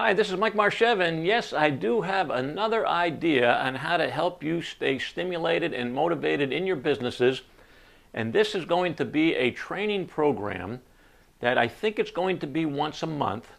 Hi, this is Mike Marchev, and yes, I do have another idea on how to help you stay stimulated and motivated in your businesses. And this is going to be a training program that I think it's going to be once a month.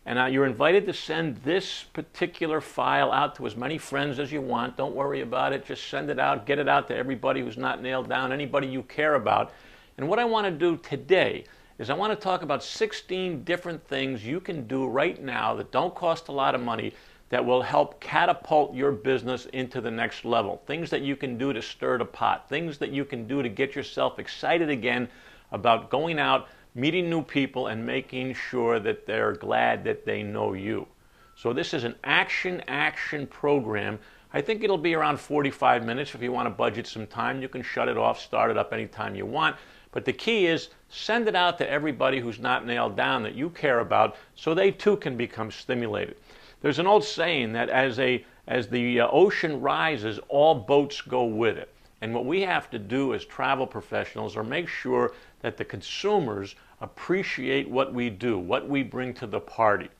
And you're invited to send this particular file out to as many friends as you want. Don't worry about it. Just send it out. Get it out to everybody who's not nailed down, anybody you care about. And what I want to do today is I want to talk about 16 different things you can do right now that don't cost a lot of money that will help catapult your business into the next level. Things that you can do to stir the pot. Things that you can do to get yourself excited again about going out, meeting new people, and making sure that they're glad that they know you. So this is an action program. I think it'll be around 45 minutes. If you want to budget some time, you can shut it off, start it up anytime you want. But the key is send it out to everybody who's not nailed down that you care about so they too can become stimulated. There's an old saying that as the ocean rises, all boats go with it. And what we have to do as travel professionals are make sure that the consumers appreciate what we do, what we bring to the party.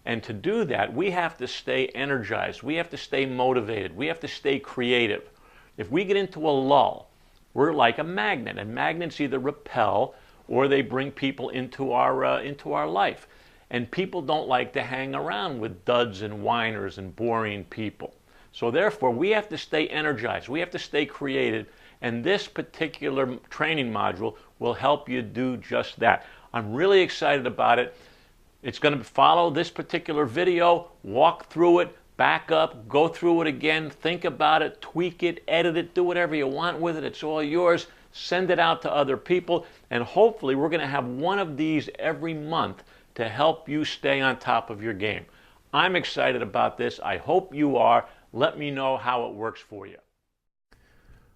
And to do that, we have to stay energized. We have to stay motivated. We have to stay creative. If we get into a lull, we're like a magnet, and magnets either repel or they bring people into our life. And people don't like to hang around with duds and whiners and boring people. So therefore, we have to stay energized. We have to stay creative. And this particular training module will help you do just that. I'm really excited about it. It's going to follow this particular video, walk through it, back up, go through it again, think about it, tweak it, edit it, do whatever you want with it. It's all yours. Send it out to other people. And hopefully we're going to have one of these every month to help you stay on top of your game. I'm excited about this. I hope you are. Let me know how it works for you.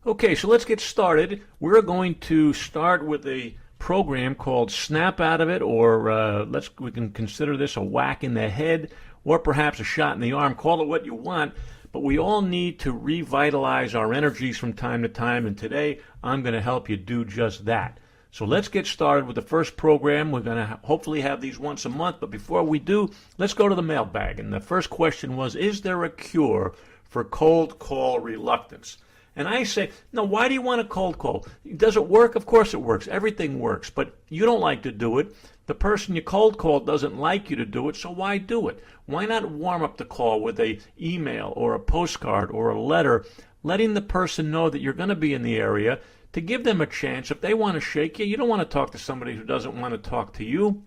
Okay, so let's get started. We're going to start with a program called Snap Out of It, or we can consider this a whack in the head, or perhaps a shot in the arm. Call it what you want, but we all need to revitalize our energies from time to time, and today I'm going to help you do just that. So let's get started with the first program. We're going to hopefully have these once a month, but before we do, let's go to the mailbag. And the first question was, is there a cure for cold call reluctance? And I say, no, why do you want a cold call? Does it work? Of course it works. Everything works, but you don't like to do it. The person you cold call doesn't like you to do it, so why do it? Why not warm up the call with an email or a postcard or a letter, letting the person know that you're going to be in the area to give them a chance. If they want to shake you, you don't want to talk to somebody who doesn't want to talk to you.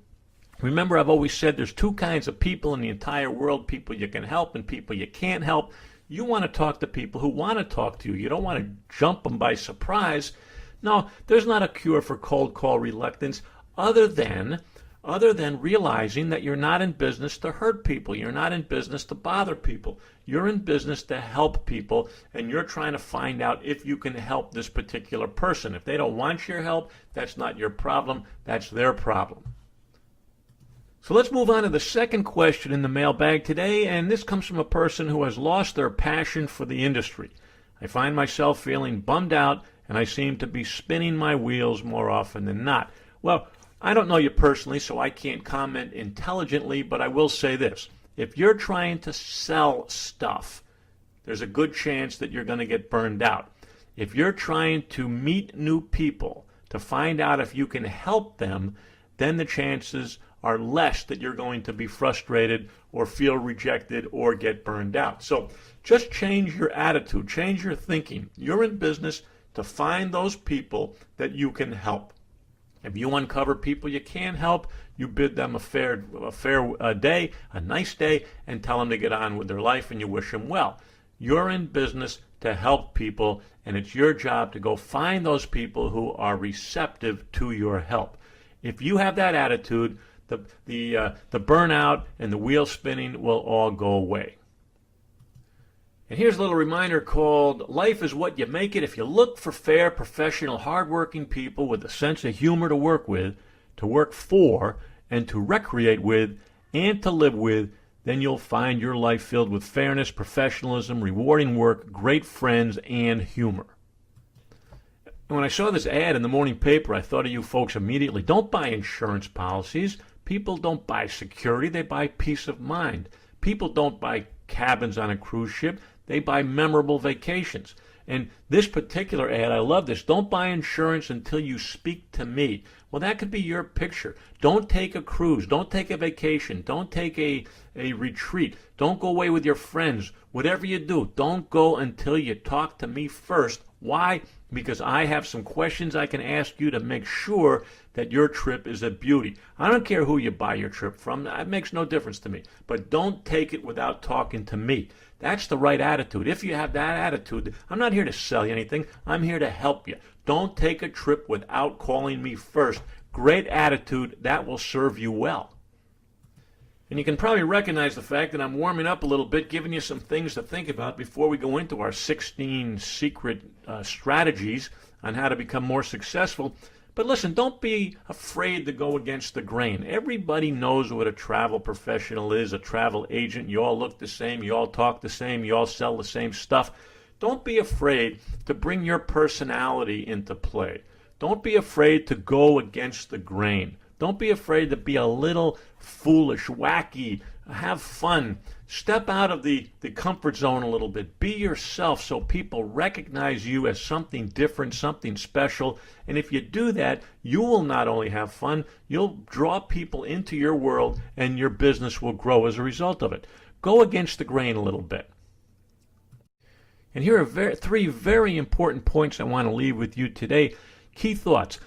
Remember, I've always said there's two kinds of people in the entire world, people you can help and people you can't help. You want to talk to people who want to talk to you. You don't want to jump them by surprise. No, there's not a cure for cold call reluctance other than realizing that you're not in business to hurt people. You're not in business to bother people. You're in business to help people, and you're trying to find out if you can help this particular person. If they don't want your help, that's not your problem. That's their problem. So let's move on to the second question in the mailbag today, and this comes from a person who has lost their passion for the industry. I find myself feeling bummed out, and I seem to be spinning my wheels more often than not. Well, I don't know you personally, so I can't comment intelligently, but I will say this. If you're trying to sell stuff, there's a good chance that you're going to get burned out. If you're trying to meet new people to find out if you can help them, then the chances are less that you're going to be frustrated or feel rejected or get burned out. So just change your attitude, change your thinking. You're in business to find those people that you can help. If you uncover people you can help, you bid them a fair day, a nice day, and tell them to get on with their life, and you wish them well. You're in business to help people, and it's your job to go find those people who are receptive to your help. If you have that attitude, the burnout and the wheel spinning will all go away. And here's a little reminder called Life is What You Make It. If you look for fair, professional, hardworking people with a sense of humor to work with, to work for, and to recreate with, and to live with, then you'll find your life filled with fairness, professionalism, rewarding work, great friends, and humor. And when I saw this ad in the morning paper, I thought of you folks immediately. Don't buy insurance policies. People don't buy security. They buy peace of mind. People don't buy cabins on a cruise ship. They buy memorable vacations. And this particular ad, I love this. Don't buy insurance until you speak to me. Well, that could be your picture. Don't take a cruise. Don't take a vacation. Don't take a retreat. Don't go away with your friends. Whatever you do, don't go until you talk to me first. Why? Because I have some questions I can ask you to make sure that your trip is a beauty. I don't care who you buy your trip from. That makes no difference to me. But don't take it without talking to me. That's the right attitude. If you have that attitude, I'm not here to sell you anything. I'm here to help you. Don't take a trip without calling me first. Great attitude. That will serve you well. And you can probably recognize the fact that I'm warming up a little bit, giving you some things to think about before we go into our 16 secret strategies on how to become more successful. But listen, don't be afraid to go against the grain. Everybody knows what a travel professional is, a travel agent. You all look the same. You all talk the same. You all sell the same stuff. Don't be afraid to bring your personality into play. Don't be afraid to go against the grain. Don't be afraid to be a little foolish, wacky, have fun. Step out of the comfort zone a little bit. Be yourself so people recognize you as something different, something special. And if you do that, you will not only have fun, you'll draw people into your world and your business will grow as a result of it. Go against the grain a little bit. And here are three very important points I want to leave with you today. Key thoughts.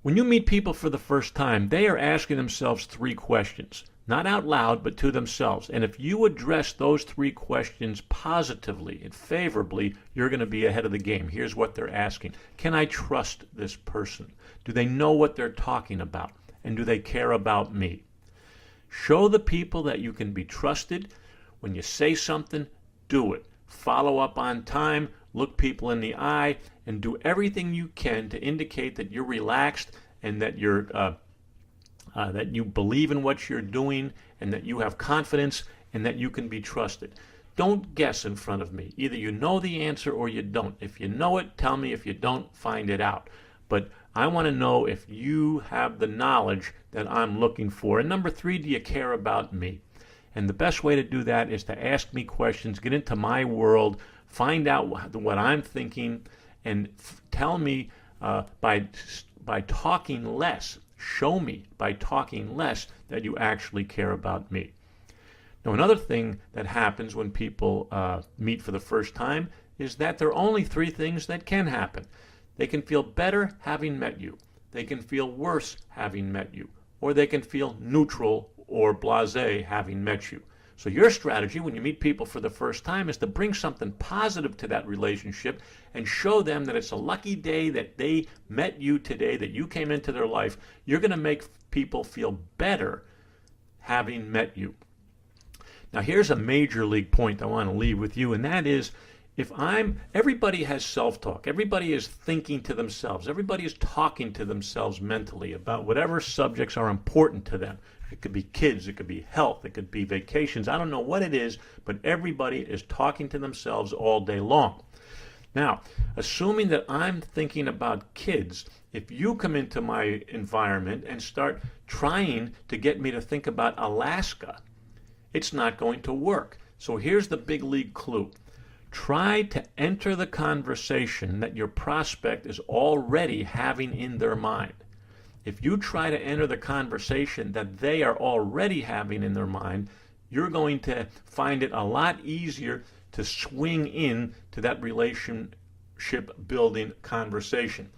When you meet people for the first time, they are asking themselves three questions. Not out loud, but to themselves. And if you address those three questions positively and favorably, you're going to be ahead of the game. Here's what they're asking. Can I trust this person? Do they know what they're talking about? And do they care about me? Show the people that you can be trusted. When you say something, do it. Follow up on time, look people in the eye, and do everything you can to indicate that you're relaxed and that that you believe in what you're doing and that you have confidence and that you can be trusted. Don't guess in front of me. Either you know the answer or you don't. If you know it, tell me. If you don't, find it out. But I want to know if you have the knowledge that I'm looking for. And number three, do you care about me? And the best way to do that is to ask me questions, get into my world, find out what I'm thinking, and tell me by talking less. Show me by talking less that you actually care about me. Now, another thing that happens when people meet for the first time is that there are only three things that can happen. They can feel better having met you. They can feel worse having met you. Or they can feel neutral or blasé having met you. So your strategy when you meet people for the first time is to bring something positive to that relationship and show them that it's a lucky day that they met you today, that you came into their life. You're going to make people feel better having met you. Now here's a major league point I want to leave with you, and that is everybody has self-talk. Everybody is thinking to themselves. Everybody is talking to themselves mentally about whatever subjects are important to them. It could be kids, it could be health, it could be vacations. I don't know what it is, but everybody is talking to themselves all day long. Now, assuming that I'm thinking about kids, if you come into my environment and start trying to get me to think about Alaska, it's not going to work. So here's the big league clue. Try to enter the conversation that your prospect is already having in their mind. If you try to enter the conversation that they are already having in their mind, you're going to find it a lot easier to swing in to that relationship building conversation.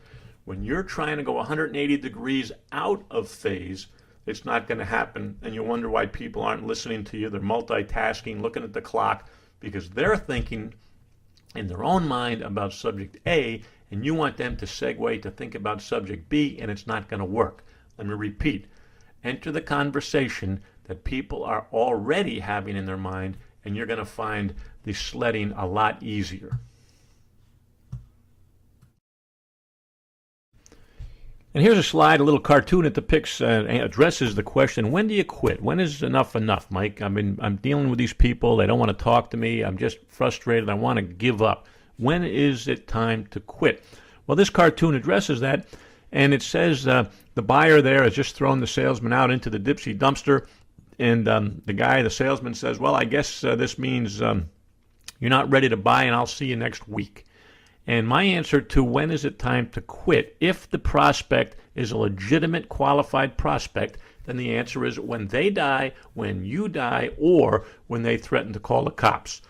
When you're trying to go 180 degrees out of phase, it's not going to happen, and you wonder why people aren't listening to you. They're multitasking, looking at the clock, because they're thinking in their own mind about subject A, and you want them to segue to think about subject B, and it's not going to work. Let me repeat. Enter the conversation that people are already having in their mind, and you're going to find the sledding a lot easier. And here's a slide, a little cartoon that depicts, addresses the question, when do you quit? When is enough, Mike? I'm dealing with these people. They don't want to talk to me. I'm just frustrated. I want to give up. When is it time to quit? Well, this cartoon addresses that, and it says the buyer there has just thrown the salesman out into the dipsy dumpster, And the salesman says, well, I guess this means you're not ready to buy, and I'll see you next week. And my answer to when is it time to quit, if the prospect is a legitimate, qualified prospect, then the answer is when they die, when you die, or when they threaten to call the cops.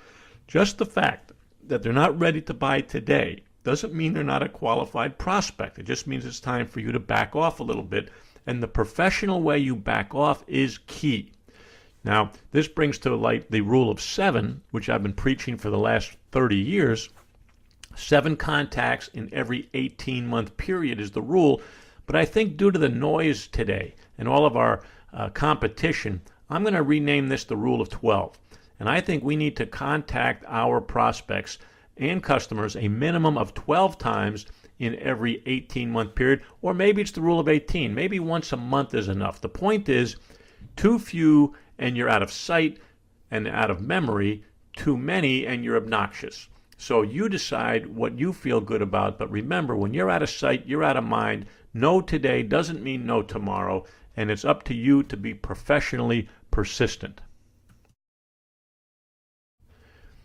Just the fact that they're not ready to buy today doesn't mean they're not a qualified prospect. It just means it's time for you to back off a little bit. And the professional way you back off is key. Now, this brings to light the rule of 7, which I've been preaching for the last 30 years. 7 contacts in every 18-month period is the rule. But I think due to the noise today and all of our competition, I'm going to rename this the rule of 12. And I think we need to contact our prospects and customers a minimum of 12 times in every 18-month period, or maybe it's the rule of 18. Maybe once a month is enough. The point is, too few and you're out of sight and out of memory, too many and you're obnoxious. So you decide what you feel good about, but remember, when you're out of sight, you're out of mind. No today doesn't mean no tomorrow, and it's up to you to be professionally persistent.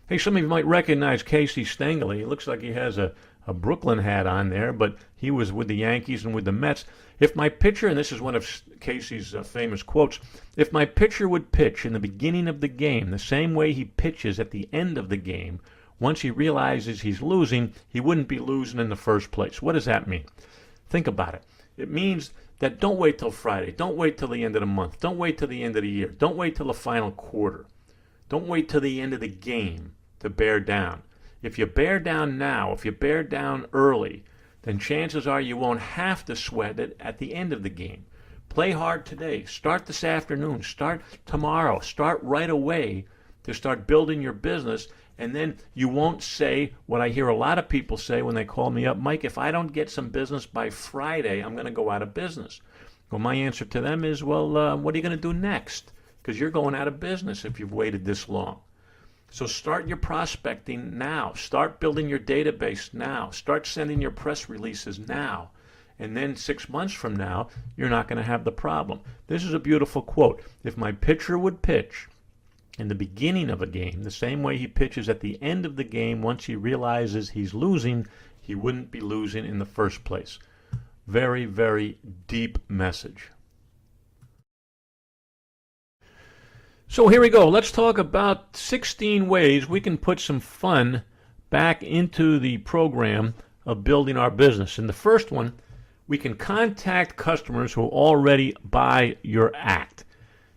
Hey, some of you might recognize Casey Stengel. He looks like he has a Brooklyn hat on there, but he was with the Yankees and with the Mets. If my pitcher, and this is one of Casey's famous quotes, if my pitcher would pitch in the beginning of the game the same way he pitches at the end of the game, once he realizes he's losing, he wouldn't be losing in the first place. What does that mean? Think about it. It means that don't wait till Friday. Don't wait till the end of the month. Don't wait till the end of the year. Don't wait till the final quarter. Don't wait till the end of the game to bear down. If you bear down now, if you bear down early, then chances are you won't have to sweat it at the end of the game. Play hard today. Start this afternoon. Start tomorrow. Start right away to start building your business, and then you won't say what I hear a lot of people say when they call me up, Mike, if I don't get some business by Friday, I'm going to go out of business. Well, my answer to them is, well, what are you going to do next? Because you're going out of business if you've waited this long. So start your prospecting now. Start building your database now. Start sending your press releases now. And then 6 months from now, you're not going to have the problem. This is a beautiful quote. If my pitcher would pitch in the beginning of a game the same way he pitches at the end of the game, once he realizes he's losing, he wouldn't be losing in the first place. Very, very deep message. So here we go. Let's talk about 16 ways we can put some fun back into the program of building our business. And the first one, we can contact customers who already buy your act.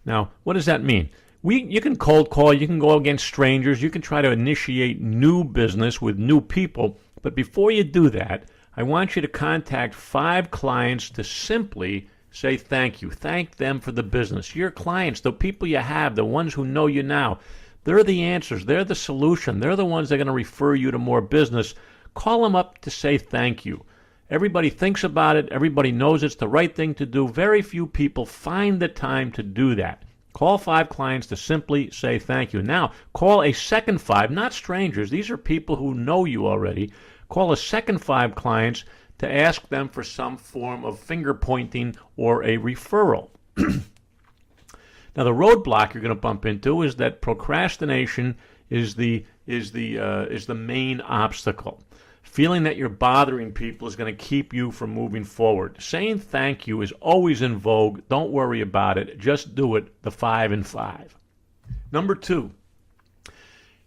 Now, what does that mean? You can cold call, you can go against strangers, you can try to initiate new business with new people. But before you do that, I want you to contact 5 clients to simply say thank you. Thank them for the business. Your clients, the people you have, the ones who know you now, they're the answers. They're the solution. They're the ones that are going to refer you to more business. Call them up to say thank you. Everybody thinks about it. Everybody knows it's the right thing to do. Very few people find the time to do that. Call 5 clients to simply say thank you. Now, call a second 5, not strangers. These are people who know you already. Call a second 5 clients to ask them for some form of finger pointing or a referral. Now, the roadblock you're going to bump into is that procrastination is the main obstacle. Feeling that you're bothering people is going to keep you from moving forward. Saying thank you is always in vogue. Don't worry about it. Just do it. The 5 and 5. Number 2,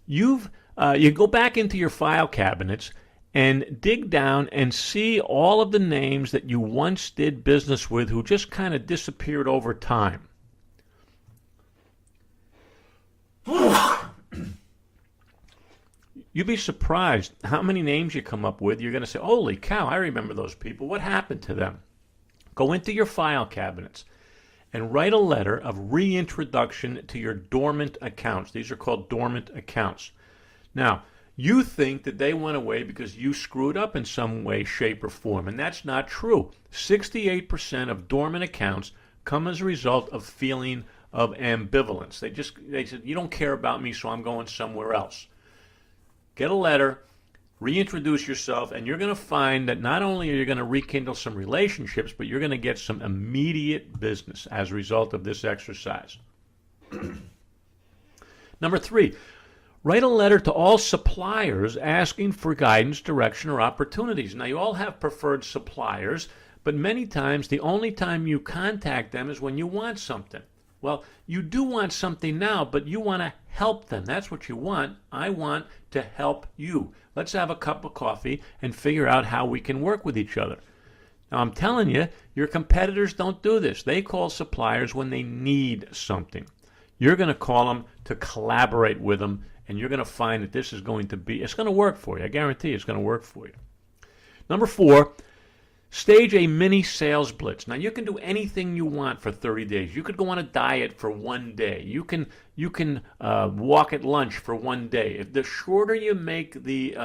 you go back into your file cabinets and dig down and see all of the names that you once did business with who just kind of disappeared over time. You'd be surprised how many names you come up with. You're going to say, holy cow, I remember those people. What happened to them? Go into your file cabinets and write a letter of reintroduction to your dormant accounts. These are called dormant accounts. Now, you think that they went away because you screwed up in some way, shape, or form, and that's not true. 68% of dormant accounts come as a result of feeling of ambivalence. They said, you don't care about me, so I'm going somewhere else. Get a letter, reintroduce yourself, and you're going to find that not only are you going to rekindle some relationships, but you're going to get some immediate business as a result of this exercise. Number 3, write a letter to all suppliers asking for guidance, direction, or opportunities. Now, you all have preferred suppliers, but many times the only time you contact them is when you want something. Well, you do want something now, but you want to help them. That's what you want. I want to help you. Let's have a cup of coffee and figure out how we can work with each other. Now, I'm telling you, your competitors don't do this. They call suppliers when they need something. You're going to call them to collaborate with them, and you're going to find that this is going to be, it's going to work for you. I guarantee it's going to work for you. Number 4, stage a mini sales blitz. Now, you can do anything you want for 30 days. You could go on a diet for 1 day. You can walk at lunch for 1 day. If the shorter you make the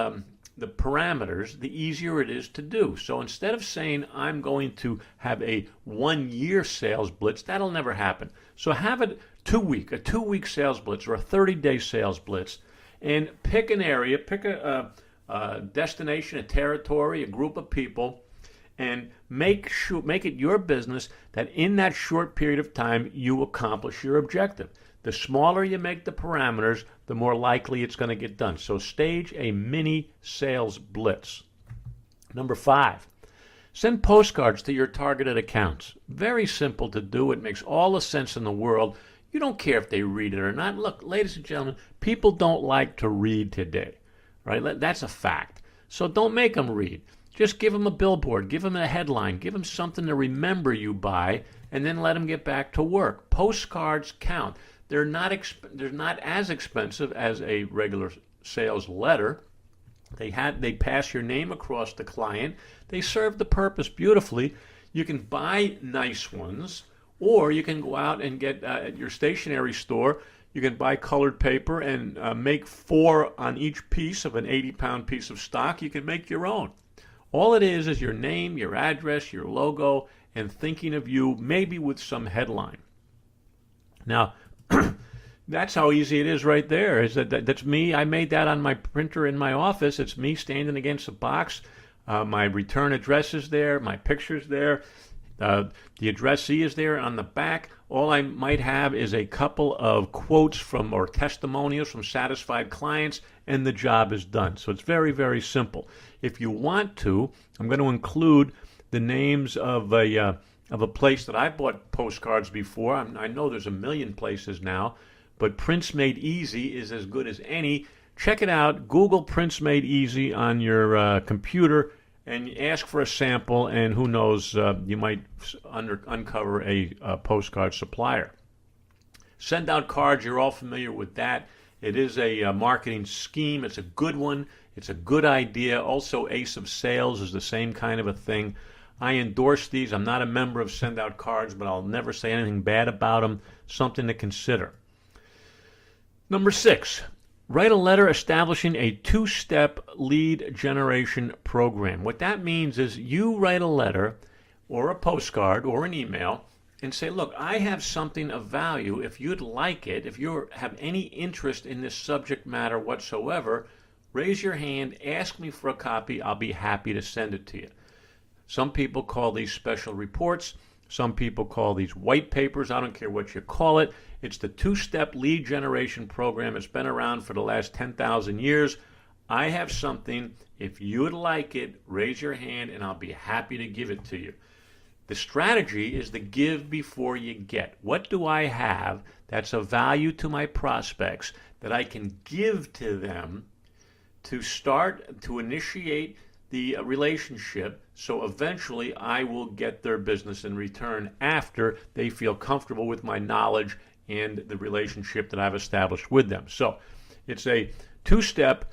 parameters, the easier it is to do. So instead of saying I'm going to have a 1-year sales blitz, that'll never happen. So have it a 2-week sales blitz or a 30-day sales blitz, and pick an area, pick a destination, a territory, a group of people, and make it your business that in that short period of time you accomplish your objective. The smaller you make the parameters, the more likely it's going to get done. So stage a mini sales blitz. Number 5, send postcards to your targeted accounts. Very simple to do. It makes all the sense in the world. You don't care if they read it or not. Look, ladies and gentlemen, people don't like to read today, right? That's a fact. So don't make them read. Just give them a billboard, give them a headline, give them something to remember you by, and then let them get back to work. Postcards count. They're not as expensive as a regular sales letter. They pass your name across the client. They serve the purpose beautifully. You can buy nice ones, or you can go out and get at your stationery store. You can buy colored paper and make 4 on each piece of an 80-pound piece of stock. You can make your own. All it is your name, your address, your logo, and thinking of you, maybe with some headline. Now, that's how easy it is right there. That's me. I made that on my printer in my office. It's me standing against a box. My return address is there. My picture's there. The addressee is there on the back. All I might have is a couple of quotes or testimonials from satisfied clients, and the job is done. So it's very, very simple. If you want to, I'm going to include the names of a place that I bought postcards before. I know there's a million places now, but Prints Made Easy is as good as any. Check it out. Google Prints Made Easy on your computer and ask for a sample, and who knows, you might uncover a postcard supplier. Send out cards. You're all familiar with that. It is a marketing scheme. It's a good one. It's a good idea. Also, Ace of Sales is the same kind of a thing. I endorse these. I'm not a member of Send Out Cards, but I'll never say anything bad about them. Something to consider. Number 6, write a letter establishing a 2-step lead generation program. What that means is you write a letter or a postcard or an email and say, look, I have something of value. If you'd like it, if you have any interest in this subject matter whatsoever, raise your hand, ask me for a copy. I'll be happy to send it to you. Some people call these special reports. Some people call these white papers. I don't care what you call it. It's the 2-step lead generation program. It's been around for the last 10,000 years. I have something. If you would like it, raise your hand and I'll be happy to give it to you. The strategy is to give before you get. What do I have that's of value to my prospects that I can give to them to start to initiate the relationship, so eventually I will get their business in return after they feel comfortable with my knowledge and the relationship that I've established with them. So it's a 2-step,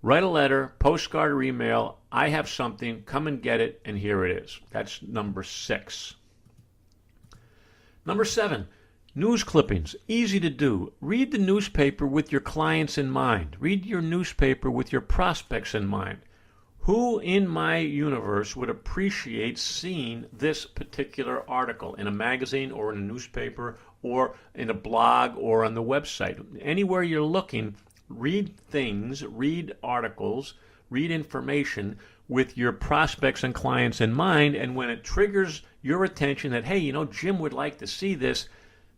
write a letter, postcard or email, I have something, come and get it, and here it is. That's number 6. Number 7, news clippings. Easy to do. Read the newspaper with your clients in mind. Read your newspaper with your prospects in mind. Who in my universe would appreciate seeing this particular article in a magazine or in a newspaper or in a blog or on the website? Anywhere you're looking, read things, read articles, read information with your prospects and clients in mind, and when it triggers your attention that, hey, Jim would like to see this,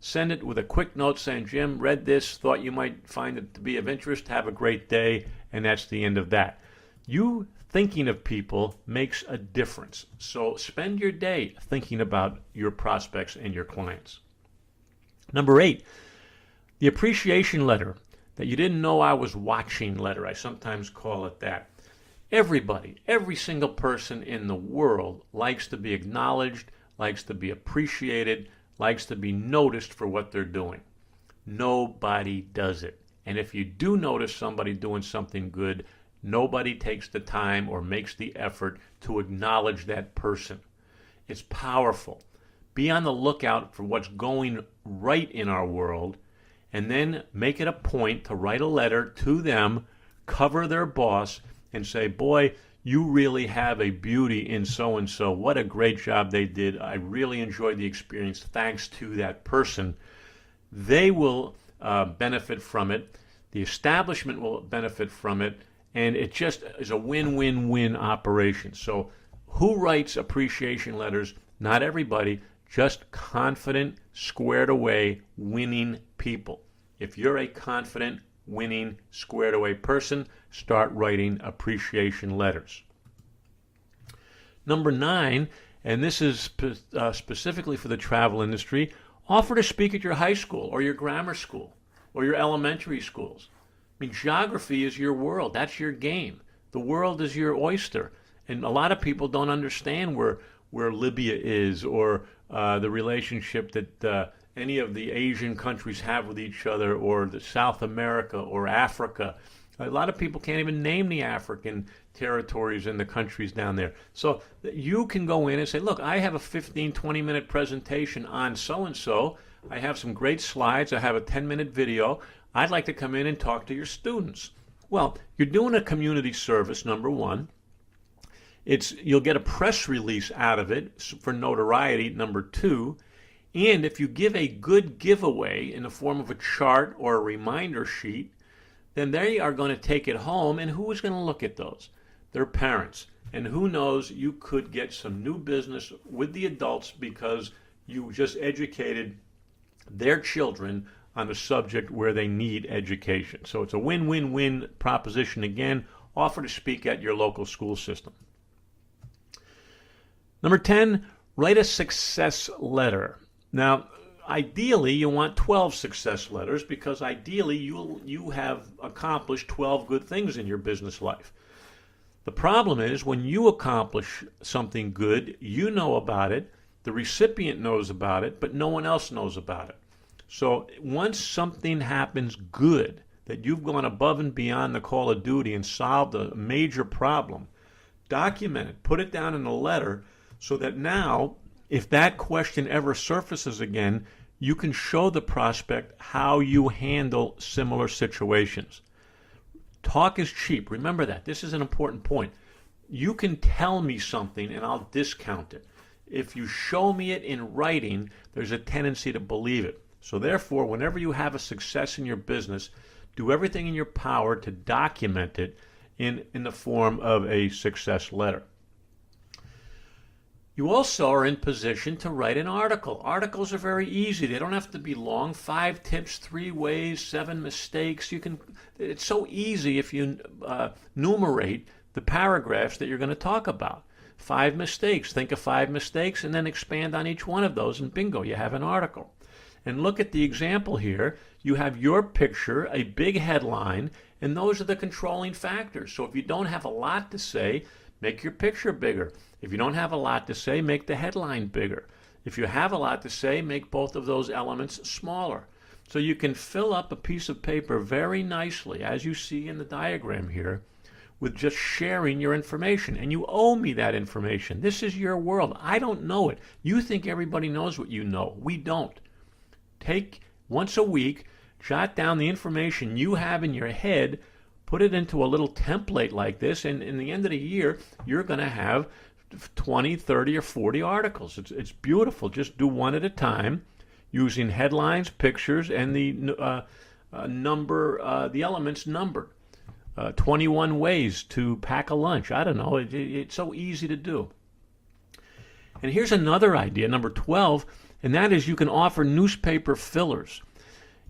Send it with a quick note saying, Jim, read this, thought you might find it to be of interest, have a great day, and that's the end of that. You thinking of people makes a difference. So spend your day thinking about your prospects and your clients. Number 8, the appreciation letter, that you didn't know I was watching letter. I sometimes call it that. Everybody, every single person in the world likes to be acknowledged, likes to be appreciated, likes to be noticed for what they're doing. Nobody does it. And if you do notice somebody doing something good, nobody takes the time or makes the effort to acknowledge that person. It's powerful. Be on the lookout for what's going right in our world, and then make it a point to write a letter to them, cover their boss, and say, boy, you really have a beauty in so-and-so. What a great job they did. I really enjoyed the experience thanks to that person. They will benefit from it. The establishment will benefit from it. And it just is a win-win-win operation. So who writes appreciation letters? Not everybody, just confident, squared away, winning people. If you're a confident, winning, squared away person, start writing appreciation letters. Number 9, and this is specifically for the travel industry, offer to speak at your high school or your grammar school or your elementary schools. I mean, geography is your world. That's your game. The world is your oyster. And a lot of people don't understand where Libya is, or the relationship that any of the Asian countries have with each other, or the South America or Africa. A lot of people can't even name the African territories and the countries down there. So you can go in and say, look, I have a 15, 20-minute presentation on so-and-so. I have some great slides. I have a 10-minute video. I'd like to come in and talk to your students. Well, you're doing a community service, number 1. You'll get a press release out of it for notoriety, number 2. And if you give a good giveaway in the form of a chart or a reminder sheet, then they are going to take it home, and who is going to look at those? Their parents. And who knows, you could get some new business with the adults because you just educated their children on a subject where they need education. So it's a win-win-win proposition. Again, offer to speak at your local school system. Number 10, write a success letter. Now, ideally, you want 12 success letters because ideally you have accomplished 12 good things in your business life. The problem is when you accomplish something good, you know about it, the recipient knows about it, but no one else knows about it. So once something happens good, that you've gone above and beyond the call of duty and solved a major problem, document it, put it down in a letter so that now, if that question ever surfaces again, you can show the prospect how you handle similar situations. Talk is cheap. Remember that. This is an important point. You can tell me something and I'll discount it. If you show me it in writing, there's a tendency to believe it. So therefore, whenever you have a success in your business, do everything in your power to document it in the form of a success letter. You also are in position to write an article. Articles are very easy. They don't have to be long. 5 tips, 3 ways, 7 mistakes. It's so easy if you numerate the paragraphs that you're going to talk about. 5 mistakes. Think of 5 mistakes and then expand on each one of those, and bingo, you have an article. And look at the example here. You have your picture, a big headline, and those are the controlling factors. So if you don't have a lot to say, make your picture bigger. If you don't have a lot to say, make the headline bigger. If you have a lot to say, make both of those elements smaller. So you can fill up a piece of paper very nicely, as you see in the diagram here, with just sharing your information. And you owe me that information. This is your world. I don't know it. You think everybody knows what you know. We don't. Take once a week, jot down the information you have in your head, put it into a little template like this, and in the end of the year, you're going to have 20, 30, or 40 articles. It's beautiful. Just do one at a time using headlines, pictures, and the elements numbered. 21 ways to pack a lunch. I don't know. It's so easy to do. And here's another idea, number 12. and that is you can offer newspaper fillers.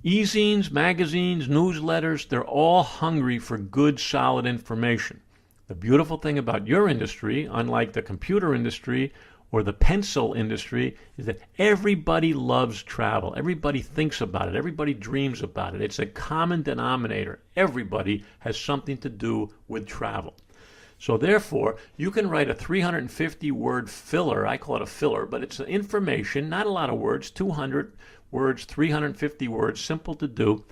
E-zines, magazines, newsletters, they're all hungry for good, solid information. The beautiful thing about your industry, unlike the computer industry or the pencil industry, is that everybody loves travel. Everybody thinks about it. Everybody dreams about it. It's a common denominator. Everybody has something to do with travel. So therefore, you can write a 350-word filler. I call it a filler, but it's information, not a lot of words, 200 words, 350 words, simple to do,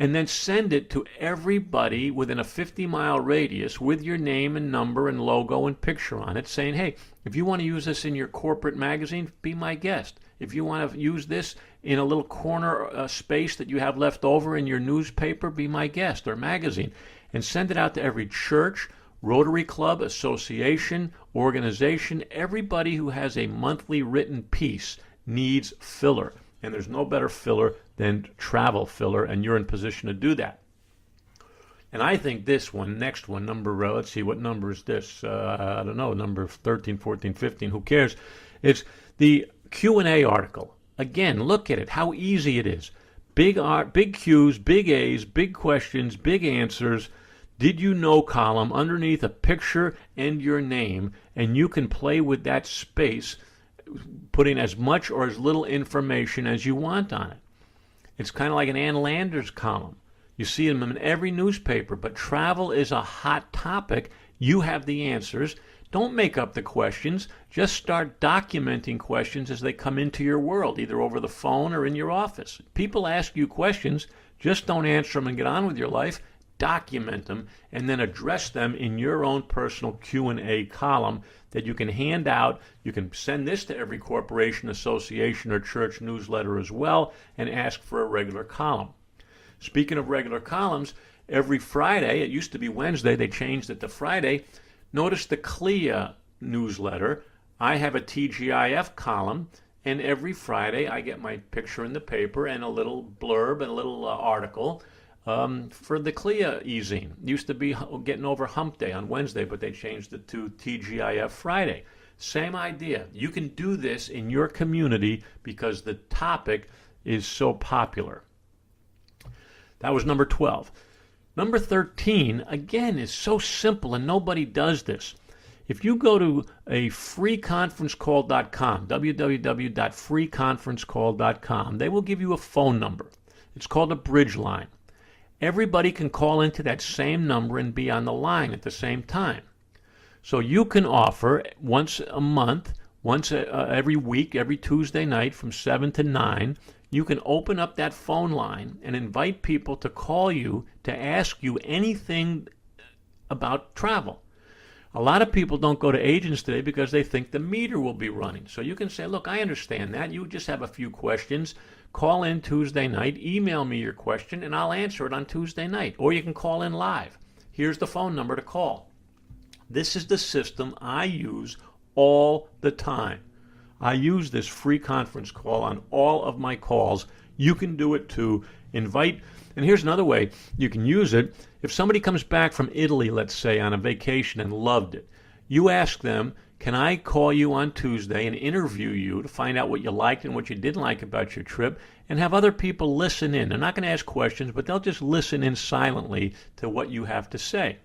and then send it to everybody within a 50-mile radius with your name and number and logo and picture on it, saying, hey, if you want to use this in your corporate magazine, be my guest. If you want to use this in a little corner space that you have left over in your newspaper, be my guest or magazine. And send it out to every church, Rotary Club, association, organization. Everybody who has a monthly written piece needs filler. And there's no better filler than travel filler, and you're in position to do that. And I think this one, next one, let's see, what number is this? I don't know, number 13, 14, 15, who cares? It's the Q&A article. Again, look at it, how easy it is. Big Q's, big A's, big questions, big answers. Did you know column underneath a picture and your name, and you can play with that space, putting as much or as little information as you want on it. It's kind of like an Ann Landers column. You see them in every newspaper, but travel is a hot topic. You have the answers. Don't make up the questions. Just start documenting questions as they come into your world, either over the phone or in your office. People ask you questions. Just don't answer them and get on with your life. Document them, and then address them in your own personal Q&A column that you can hand out. You can send this to every corporation, association, or church newsletter as well, and ask for a regular column. Speaking of regular columns, every Friday, it used to be Wednesday, they changed it to Friday. Notice the CLIA newsletter. I have a TGIF column, and every Friday I get my picture in the paper and a little blurb and a little article for the CLIA e-zine. Used to be Getting Over Hump Day on Wednesday, but they changed it to TGIF Friday. Same idea. You can do this in your community because the topic is so popular. That was number 12. Number 13, again, is so simple and nobody does this. If you go to a freeconferencecall.com, www.freeconferencecall.com, they will give you a phone number. It's called a bridge line. Everybody can call into that same number and be on the line at the same time. So you can offer once a month, every week, every Tuesday night from 7 to 9, you can open up that phone line and invite people to call you to ask you anything about travel. A lot of people don't go to agents today because they think the meter will be running. So you can say, look, I understand that. You just have a few questions. Call in Tuesday night, email me your question, and I'll answer it on Tuesday night. Or you can call in live. Here's the phone number to call. This is the system I use all the time. I use this free conference call on all of my calls. You can do it too. Invite, and here's another way you can use it. If somebody comes back from Italy, let's say, on a vacation and loved it, you ask them, can I call you on Tuesday and interview you to find out what you liked and what you didn't like about your trip, and have other people listen in. They're not going to ask questions, but they'll just listen in silently to what you have to say.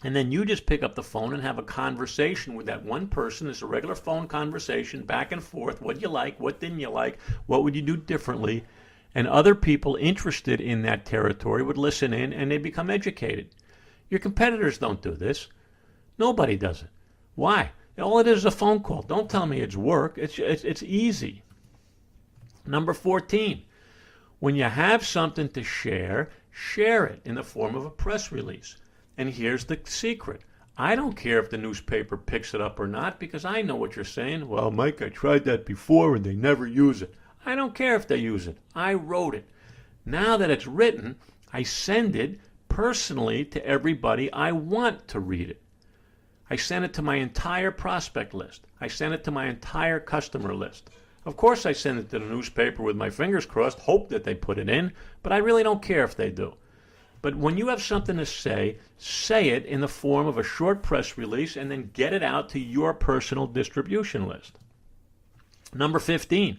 And then you just pick up the phone and have a conversation with that one person. It's a regular phone conversation, back and forth. What you like, what didn't you like, what would you do differently? And other people interested in that territory would listen in and they become educated. Your competitors don't do this. Nobody does it. Why? All it is a phone call. Don't tell me it's work. It's easy. Number 14, when you have something to share, share it in the form of a press release. And here's the secret. I don't care if the newspaper picks it up or not because I know what you're saying. Well, Mike, I tried that before and they never use it. I don't care if they use it. I wrote it. Now that it's written, I send it personally to everybody I want to read it. I send it to my entire prospect list. I send it to my entire customer list. Of course I send it to the newspaper with my fingers crossed, hope that they put it in, but I really don't care if they do. But when you have something to say it in the form of a short press release and then get it out to your personal distribution list. Number 15,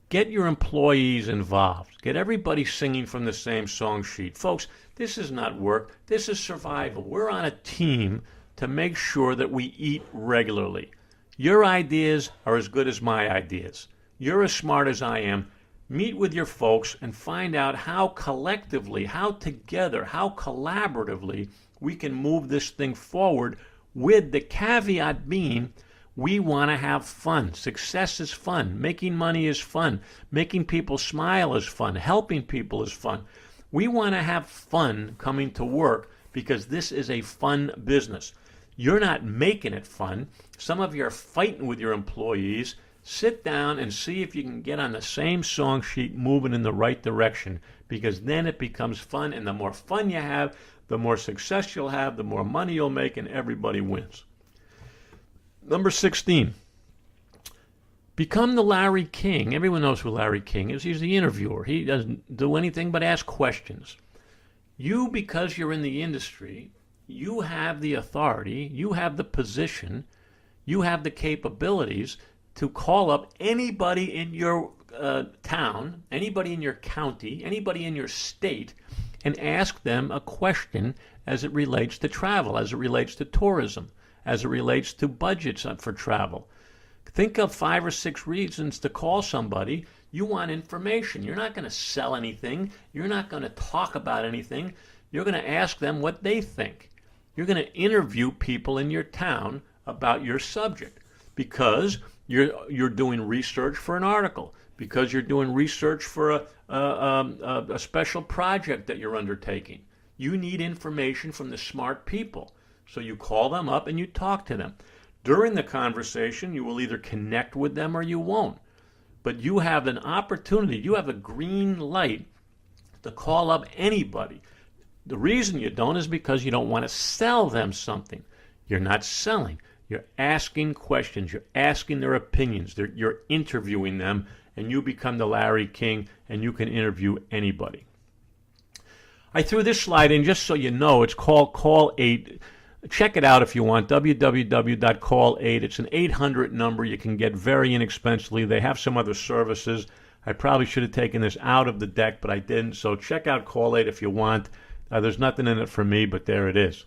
get your employees involved. Get everybody singing from the same song sheet. Folks, this is not work. This is survival. We're on a team to make sure that we eat regularly. Your ideas are as good as my ideas. You're as smart as I am. Meet with your folks and find out how collectively, how together, how collaboratively we can move this thing forward, with the caveat being we want to have fun. Success is fun. Making money is fun. Making people smile is fun. Helping people is fun. We want to have fun coming to work because this is a fun business. You're not making it fun. Some of you are fighting with your employees. Sit down and see if you can get on the same song sheet, moving in the right direction, because then it becomes fun, and the more fun you have, the more success you'll have, the more money you'll make, and everybody wins. Number 16, become the Larry King. Everyone knows who Larry King is. He's the interviewer. He doesn't do anything but ask questions. You, because you're in the industry, you have the authority, you have the position, you have the capabilities to call up anybody in your town, anybody in your county, anybody in your state, and ask them a question as it relates to travel, as it relates to tourism, as it relates to budgets for travel. Think of 5 or 6 reasons to call somebody. You want information. You're not going to sell anything. You're not going to talk about anything. You're going to ask them what they think. You're going to interview people in your town about your subject because you're doing research for an article, because you're doing research for a special project that you're undertaking. You need information from the smart people. So you call them up and you talk to them. During the conversation, you will either connect with them or you won't. But you have an opportunity, you have a green light to call up anybody. The reason you don't is because you don't want to sell them something. You're not selling. You're asking questions. You're asking their opinions. You're interviewing them, and you become the Larry King, and you can interview anybody. I threw this slide in just so you know. It's called Call 8. Check it out if you want, www.call8. It's an 800 number you can get very inexpensively. They have some other services. I probably should have taken this out of the deck, but I didn't. So check out Call 8 if you want. There's nothing in it for me, but there it is.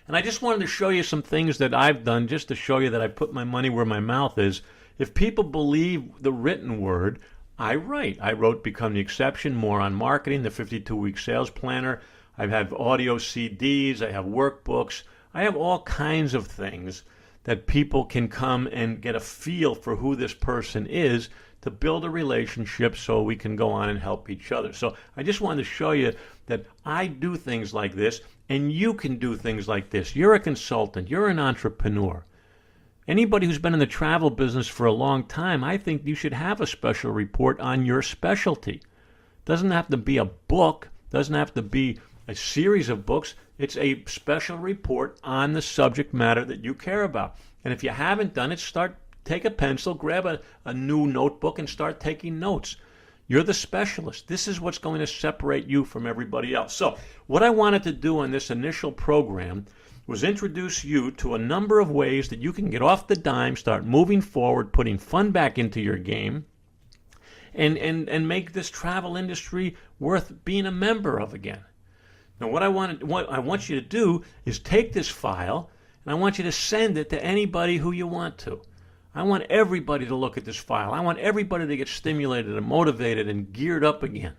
And I just wanted to show you some things that I've done just to show you that I put my money where my mouth is. If people believe the written word, I write. I wrote Become the Exception, More on Marketing, the 52-Week Sales Planner. I have audio CDs, I have workbooks, I have all kinds of things that people can come and get a feel for who this person is to build a relationship so we can go on and help each other. So I just wanted to show you that I do things like this, and you can do things like this. You're a consultant, you're an entrepreneur. Anybody who's been in the travel business for a long time, I think you should have a special report on your specialty. Doesn't have to be a book, doesn't have to be a series of books. It's a special report on the subject matter that you care about. And if you haven't done it, take a pencil, grab a new notebook and start taking notes. You're the specialist. This is what's going to separate you from everybody else. So what I wanted to do on this initial program was introduce you to a number of ways that you can get off the dime, start moving forward, putting fun back into your game, and make this travel industry worth being a member of again. Now, what I want you to do is take this file, and I want you to send it to anybody who you want to. I want everybody to look at this file. I want everybody to get stimulated and motivated and geared up again.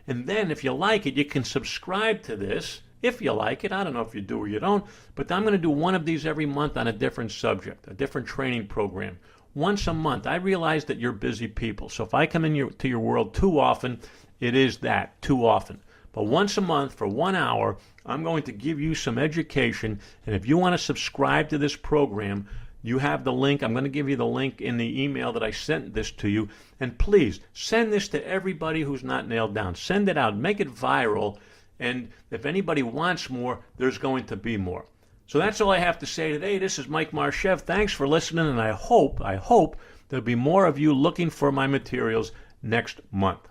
And then, if you like it, you can subscribe to this, if you like it. I don't know if you do or you don't, but I'm going to do one of these every month on a different subject, a different training program. Once a month. I realize that you're busy people, so if I come into your world too often, it is that, too often. But once a month for 1 hour, I'm going to give you some education. And if you want to subscribe to this program, you have the link. I'm going to give you the link in the email that I sent this to you. And please send this to everybody who's not nailed down. Send it out. Make it viral. And if anybody wants more, there's going to be more. So that's all I have to say today. This is Mike Marshev. Thanks for listening. And I hope there'll be more of you looking for my materials next month.